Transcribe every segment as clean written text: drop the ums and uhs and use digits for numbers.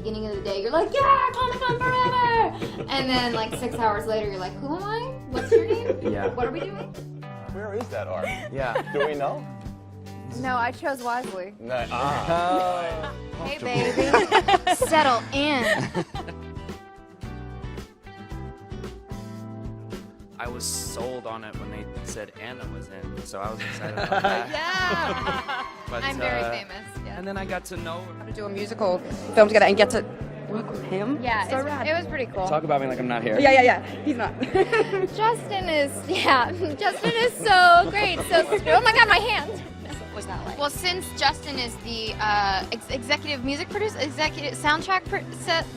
beginning of the day, you're like, yeah, Comic Con forever! And then like 6 hours later, you're like, who am I? What's your name? Yeah. What are we doing? Where is that art? Yeah. Do we know? No, I chose wisely. No. Ah. Hey, baby. Settle in. I was sold on it when they said Anna was in, so I was excited about that. Yeah. But, I'm very famous. Yeah. And then I got to know. To do a musical film together and get to work with him. Yeah, so rad. it was pretty cool. Talk about me like I'm not here. Yeah. He's not. Justin is so great. So, oh my God, my hand. What was that like? Well, since Justin is the executive music producer, executive soundtrack,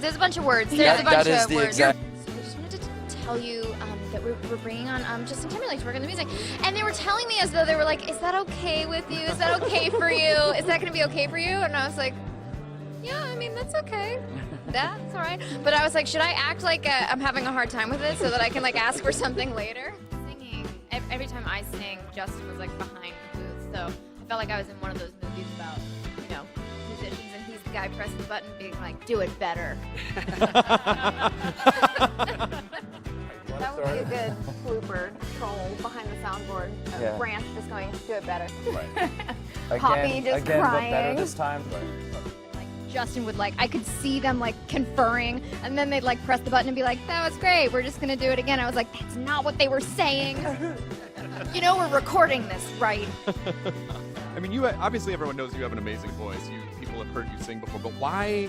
there's a bunch of words. There's a bunch of words. So I just wanted to tell you that we're bringing on Justin Timberlake to work on the music, and they were telling me as though they were like, "Is that okay with you? Is that okay for you? Is that going to be okay for you?" And I was like, "Yeah, I mean that's okay. That's all right." But I was like, "Should I act like I'm having a hard time with it so that I can like ask for something later?" Singing every time I sing, Justin was like behind the booth, so I felt like I was in one of those movies about musicians, and he's the guy pressing the button, being like, "Do it better." That would be a good blooper troll behind the soundboard. Yeah. Branch just going, do it better. Right. Poppy just again, crying. but better this time. Like Justin would I could see them like conferring, and then they'd like press the button and be like, "That was great. We're just gonna do it again." I was like, "That's not what they were saying." We're recording this, right? I mean, you obviously everyone knows you have an amazing voice. People have heard you sing before, but why?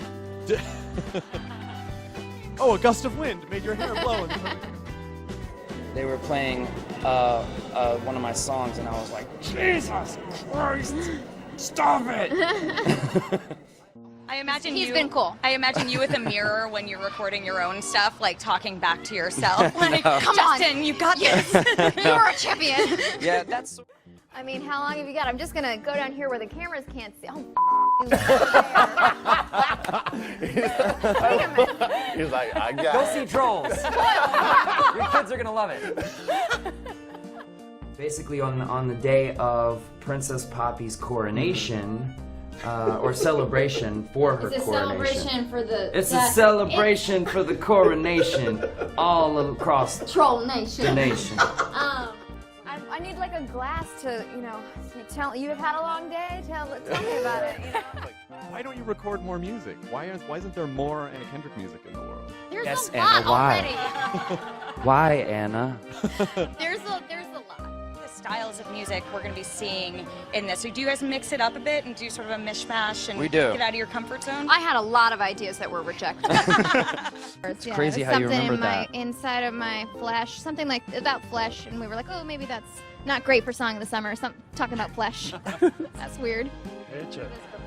Oh, a gust of wind made your hair blow. They were playing one of my songs, and I was like, Jesus Christ, stop it! I imagine He's been cool. I imagine you with a mirror when you're recording your own stuff, like talking back to yourself. Like, Come Justin, you got this. You're a champion. Yeah, that's. I mean, how long have you got? I'm just going to go down here where the cameras can't see. Oh, He's like, I got Go it. see Trolls. Your kids are gonna love it. Basically, on the day of Princess Poppy's coronation, or celebration for her It's a coronation. celebration for the... It's a celebration for the coronation all across Troll Nation. the nation. I need like a glass to, tell you have had a long day. Tell me about it. Why don't you record more music? Why isn't there more Anna Kendrick music in the world? There's Yes, a lot Anna, why? already. Why, Anna? There's a lot. The styles of music we're going to be seeing in this. So do you guys mix it up a bit and do sort of a mishmash and We do. get out of your comfort zone? I had a lot of ideas that were rejected. It's crazy how you remember that. Inside of my flesh, something like about flesh, and we were like, oh, maybe that's not great for Song of the Summer. Talking about flesh. That's weird.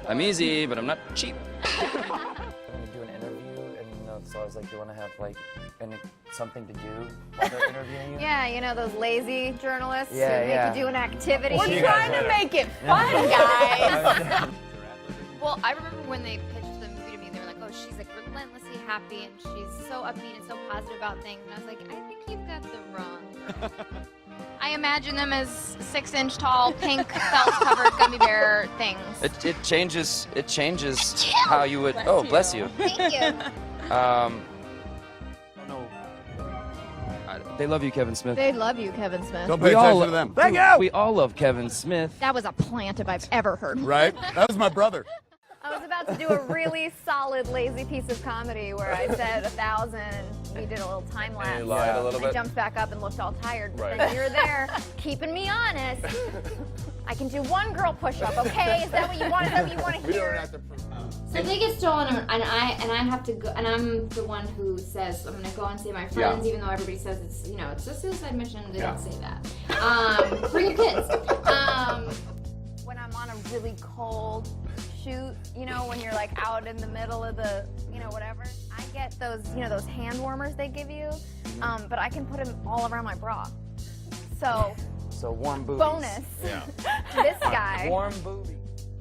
I'm easy, but I'm not cheap. I'm gonna do an interview, and so I was like, do you want to have something to do while they're interviewing you? Yeah, those lazy journalists who Yeah, make yeah. you do an activity. We're trying to make it fun, guys. Well, I remember when they pitched the movie to me, they were like, oh, she's like relentlessly happy, and she's so upbeat and so positive about things. And I was like, I think you've got the wrong girl. I imagine them as 6-inch tall, pink felt-covered gummy bear things. It changes how you would. Oh, bless you. Thank you. They love you, Kevin Smith. They love you, Kevin Smith. Don't pay attention to them. Thank you! We all love Kevin Smith. That was a plant if I've ever heard. Right? That was my brother. I was about to do a really solid, lazy piece of comedy where I said 1,000 and we did a little time lapse. And you lied a little I bit. jumped back up and looked all tired, but Right. then you're there keeping me honest. I can do one girl push-up, okay? Is that what you want? Is that what you want to hear? So they get stolen, and I have to go, and I'm the one who says I'm gonna go and save my friends, even though everybody says it's it's a suicide mission. They don't say that. Bring your kids. When I'm on a really cold shoot, when you're like out in the middle of the, whatever, I get those, those hand warmers they give you, but I can put them all around my bra. So warm boobies. Bonus. Yeah. This guy. Warm boobies.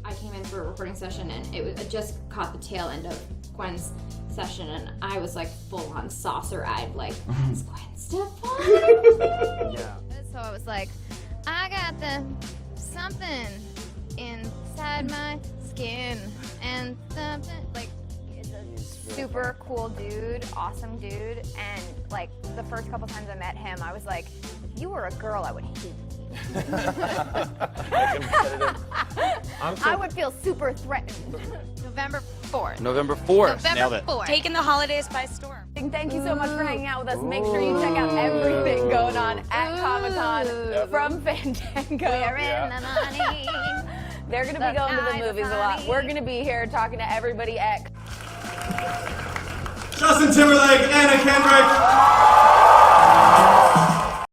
I came in for a recording session, and I just caught the tail end of Gwen's session, and I was like full on saucer-eyed, like, is Gwen Stefani? Yeah. So I was like, I got the something inside my skin and something like super cool dude, awesome dude, and like the first couple times I met him, I was like, if you were a girl, I would hate you. I would feel super threatened. November 4th. November 4th. November 4th. Taking the holidays by storm. Thank you so much for hanging out with us. Make sure you check out everything going on at Comic-Con from Fandango. We're in the money. They're going to be going to the movies a lot. We're going to be here talking to everybody at... Justin Timberlake, Anna Kendrick.